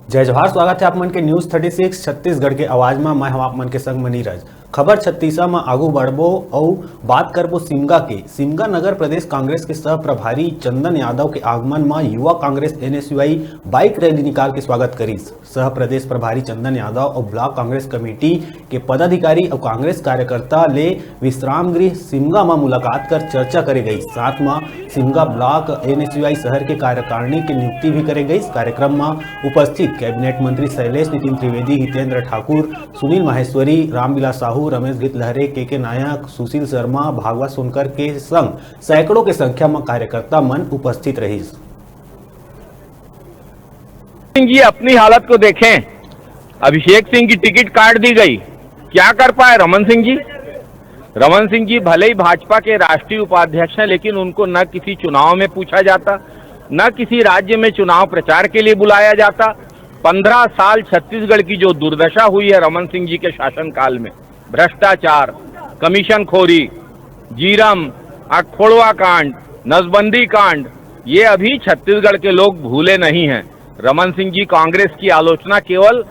जय जोहार। स्वागत है आप मन के न्यूज 36 छत्तीसगढ़ के आवाज में। मैं आप मन के संग मनीरज। खबर छत्तीसा में आगू बढ़बो और बात करबो सिमगा के। सिमगा नगर प्रदेश कांग्रेस के सह प्रभारी चंदन यादव के आगमन में युवा कांग्रेस एनएसयूआई बाइक रैली निकाल के स्वागत करीस। सह प्रदेश प्रभारी चंदन यादव और ब्लॉक कांग्रेस कमेटी के पदाधिकारी और कांग्रेस कार्यकर्ता ले विश्राम गृह सिमगा में मुलाकात कर चर्चा करे गई। साथ में सिमगा ब्लॉक एनएसयूआई शहर के कार्यकारिणी की नियुक्ति भी करे गई। कार्यक्रम में उपस्थित कैबिनेट मंत्री शैलेश नितिन त्रिवेदी, हितेंद्र ठाकुर, सुनील माहेश्वरी, रामविलास साहू, रमेश गितलहरे, के नायक, सुशील शर्मा, भागवत सोनकर के संग सैकड़ों के संख्या में कार्यकर्ता मन उपस्थित रही। सिंह जी अपनी हालत को देखें। अभिषेक सिंह की टिकट काट दी गई, क्या कर पाए रमन सिंह जी? रमन सिंह जी भले ही भाजपा के राष्ट्रीय उपाध्यक्ष हैं, लेकिन उनको न किसी चुनाव में पूछा जाता, न किसी राज्य में चुनाव प्रचार के लिए बुलाया जाता। 15 साल छत्तीसगढ़ की जो दुर्दशा हुई है रमन सिंह जी के शासनकाल में, भ्रष्टाचार, कमीशन खोरी, जीरम, अखोड़वा कांड, नसबंदी कांड, ये अभी छत्तीसगढ़ के लोग भूले नहीं हैं। रमन सिंह जी कांग्रेस की आलोचना केवल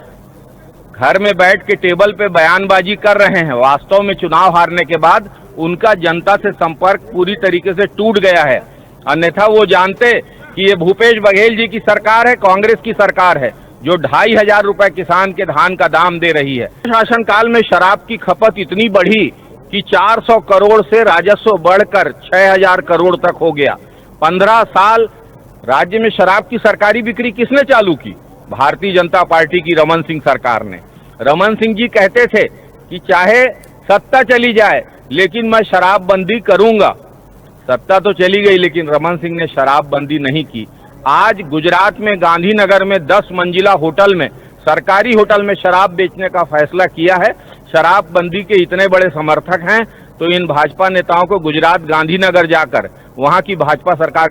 घर में बैठ के टेबल पे बयानबाजी कर रहे हैं। वास्तव में चुनाव हारने के बाद उनका जनता से संपर्क पूरी तरीके से टूट गया है। अन्यथा वो जानते कि ये भूपेश बघेल जी की सरकार है, कांग्रेस की सरकार है, जो 2,500 रुपए किसान के धान का दाम दे रही है। शासनकाल में शराब की खपत इतनी बढ़ी कि 400 करोड़ से राजस्व बढ़कर 6,000 करोड़ तक हो गया। 15 साल राज्य में शराब की सरकारी बिक्री किसने चालू की? भारतीय जनता पार्टी की रमन सिंह सरकार ने। रमन सिंह जी कहते थे कि चाहे सत्ता चली जाए लेकिन मैं शराबबंदी करूंगा। सत्ता तो चली गई लेकिन रमन सिंह ने शराबबंदी नहीं की। आज गुजरात में गांधीनगर में 10 मंजिला होटल में, सरकारी होटल में शराब बेचने का फैसला किया है। शराबबंदी के इतने बड़े समर्थक हैं तो इन भाजपा नेताओं को गुजरात गांधीनगर जाकर वहां की भाजपा सरकार